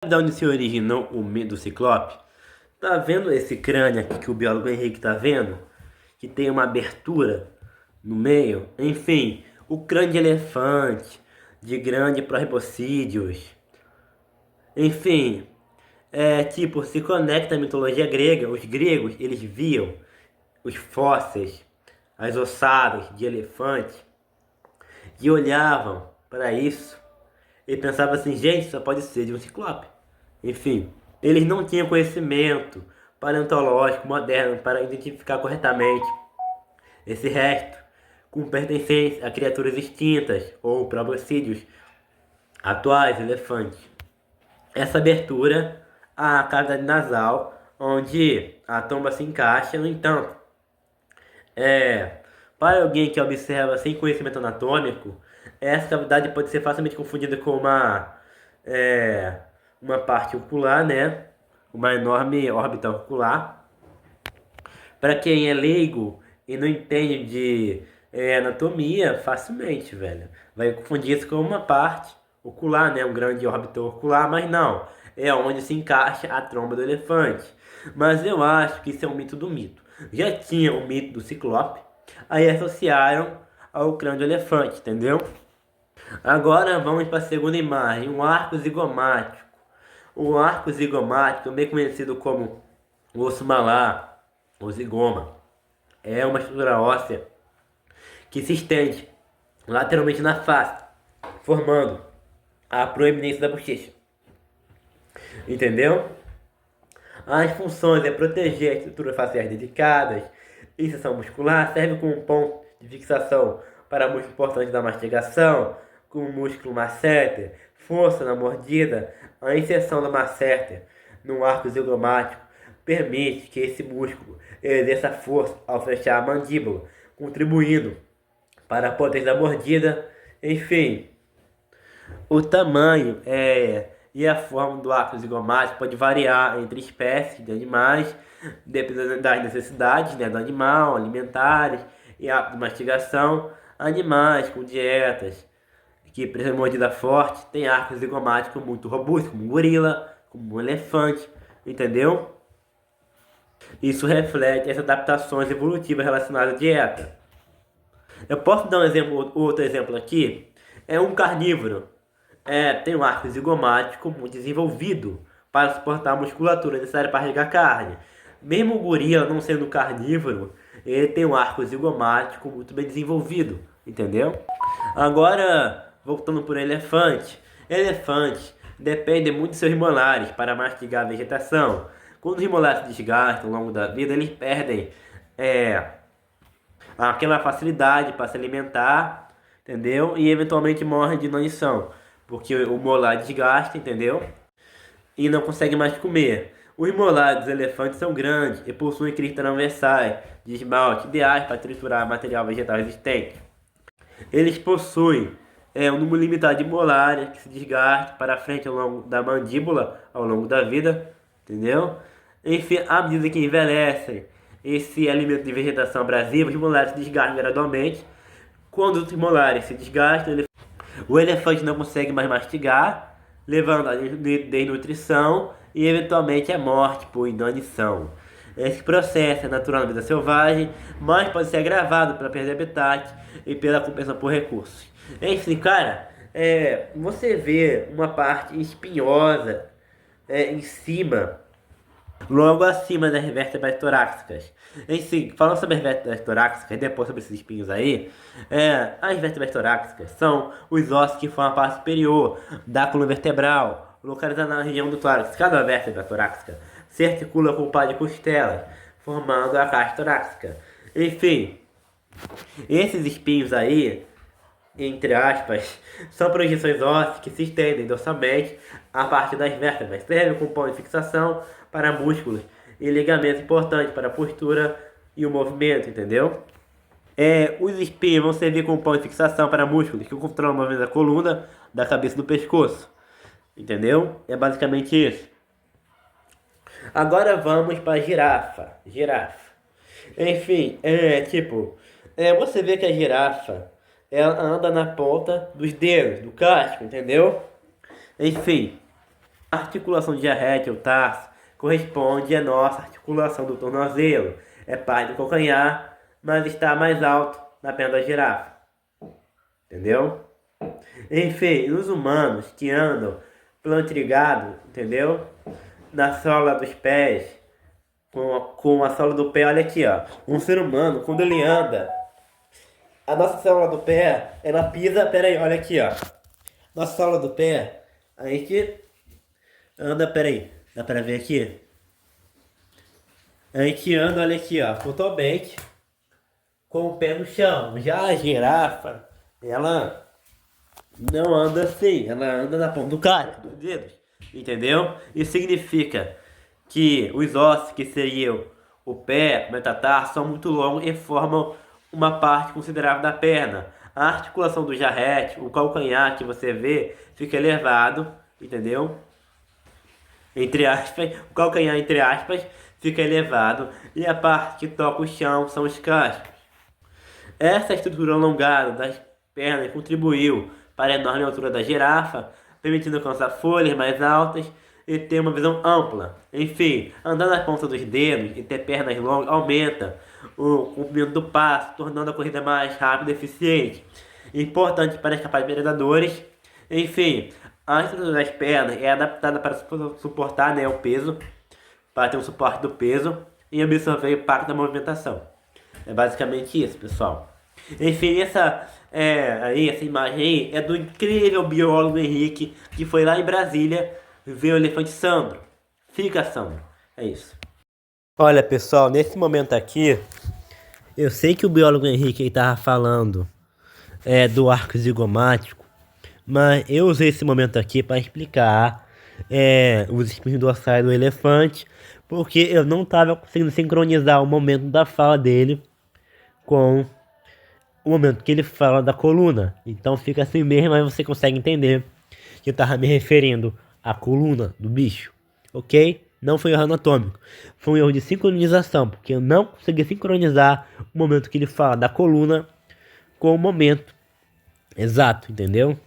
sabe de onde se originou o mito do Ciclope? Tá vendo esse crânio aqui que o biólogo Henrique tá vendo? Que tem uma abertura no meio? Enfim, o crânio de elefante, de grande proboscídeos. Enfim, tipo, se conecta à mitologia grega. Os gregos, eles viam os fósseis, as ossadas de elefante e olhavam para isso e pensavam assim, gente, só pode ser de um ciclope. Enfim, eles não tinham conhecimento paleontológico moderno para identificar corretamente esse resto com pertencentes a criaturas extintas ou proboscídeos atuais, elefantes. Essa abertura, a cavidade nasal, onde a tromba se encaixa, no entanto, para alguém que observa sem conhecimento anatômico, essa cavidade pode ser facilmente confundida com uma parte ocular, né? Uma enorme órbita ocular. Para quem é leigo e não entende de anatomia, facilmente, velho. Vai confundir isso com uma parte ocular, né? Um grande órbita ocular, mas não. É onde se encaixa a tromba do elefante. Mas eu acho que isso é um mito do mito. Já tinha o mito do ciclope, aí associaram ao crânio do elefante, entendeu? Agora vamos para a segunda imagem, um arco zigomático. O arco zigomático, também conhecido como o osso malar, ou zigoma, é uma estrutura óssea que se estende lateralmente na face, formando a proeminência da bochecha. Entendeu? As funções é proteger as estruturas faciais delicadas, inserção muscular, serve como ponto de fixação para músculo importante da mastigação, como o músculo masseter, força na mordida. A inserção da masseter no arco zigomático permite que esse músculo exerça força ao fechar a mandíbula, contribuindo para a potência da mordida. Enfim, o tamanho e a forma do arco zigomático pode variar entre espécies de animais, dependendo das necessidades, né, do animal, alimentares e hábito de mastigação. Animais com dietas que precisam de mordida forte têm arco zigomático muito robusto, como um gorila, como um elefante, entendeu? Isso reflete as adaptações evolutivas relacionadas à dieta. Eu posso dar outro exemplo aqui? É um carnívoro. Tem um arco zigomático muito desenvolvido para suportar a musculatura necessária para carregar carne. Mesmo o gorila não sendo carnívoro, ele tem um arco zigomático muito bem desenvolvido, entendeu? Agora, voltando por elefante. Elefantes dependem muito dos seus molares para mastigar a vegetação. Quando os molares se desgastam ao longo da vida, eles perdem aquela facilidade para se alimentar, entendeu? E eventualmente morrem de inanição, porque o molar desgasta, entendeu? E não consegue mais comer. Os molares dos elefantes são grandes e possuem cristas transversais de esmalte ideais para triturar material vegetal existente. Eles possuem um número limitado de molares que se desgastam para frente ao longo da mandíbula ao longo da vida, entendeu? Enfim, à medida que envelhecem, esse alimento de vegetação abrasiva, os molares se desgastam gradualmente. Quando os molares se desgastam, o elefante não consegue mais mastigar, levando a desnutrição e eventualmente a morte por inanição. Esse processo é natural na vida selvagem, mas pode ser agravado pela perda de habitat e pela compensação por recursos. Enfim, cara, você vê uma parte espinhosa em cima, logo acima das vértebras torácicas. Enfim, falando sobre as vértebras torácicas, depois sobre esses espinhos aí, as vértebras torácicas são os ossos que formam a parte superior da coluna vertebral, localizada na região do tórax. Cada vértebra torácica se articula com o par de costelas, formando a caixa torácica. Enfim, esses espinhos aí, entre aspas, são projeções ósseas que se estendem dorsalmente a partir das vértebras, servem como ponto de fixação para músculos e ligamentos importantes para a postura e o movimento, entendeu? Os espinhos vão servir como ponto de fixação para músculos que controlam o movimento da coluna, da cabeça e do pescoço, entendeu? É basicamente isso. Agora vamos para a girafa. Enfim, você vê que a girafa ela anda na ponta dos dedos, do casco, entendeu? Enfim, A articulação de rete ou tarso corresponde à nossa articulação do tornozelo. É parte do calcanhar, mas está mais alto na perna da girafa. Entendeu? Enfim, nos humanos que andam plantrigado, entendeu? Na sola dos pés, com a sola do pé, olha aqui, ó. Um ser humano, quando ele anda, a nossa sola do pé, ela pisa, pera aí, olha aqui, ó. Nossa sola do pé, a gente anda, pera aí, dá pra ver aqui? A gente anda, olha aqui, ó, totalmente com o pé no chão. Já a girafa, ela não anda assim, ela anda na ponta do cara, dos dedos, entendeu? Isso significa que os ossos, que seriam o pé, o metatarso, são muito longos e formam uma parte considerável da perna. A articulação do jarrete, o calcanhar que você vê, fica elevado, entendeu? Entre aspas, o calcanhar, entre aspas, fica elevado e a parte que toca o chão são os cascos. Essa estrutura alongada das pernas contribuiu para a enorme altura da girafa, permitindo alcançar folhas mais altas e ter uma visão ampla. Enfim, andar na ponta dos dedos e ter pernas longas aumenta o comprimento do passo, tornando a corrida mais rápida e eficiente. Importante para escapar de predadores. Enfim, a estrutura das pernas é adaptada para suportar, né, o peso, para ter um suporte do peso e absorver o impacto da movimentação. É basicamente isso, pessoal. Enfim, essa imagem aí é do incrível biólogo Henrique, que foi lá em Brasília ver o elefante Sandro. Fica, Sandro. É isso. Olha, pessoal, nesse momento aqui, eu sei que o biólogo Henrique estava falando do arco zigomático, mas eu usei esse momento aqui para explicar os espinhos dorsais do elefante, porque eu não estava conseguindo sincronizar o momento da fala dele com o momento que ele fala da coluna. Então fica assim mesmo, mas você consegue entender que eu estava me referindo à coluna do bicho, ok? Não foi erro anatômico, foi um erro de sincronização, porque eu não consegui sincronizar o momento que ele fala da coluna com o momento exato, entendeu?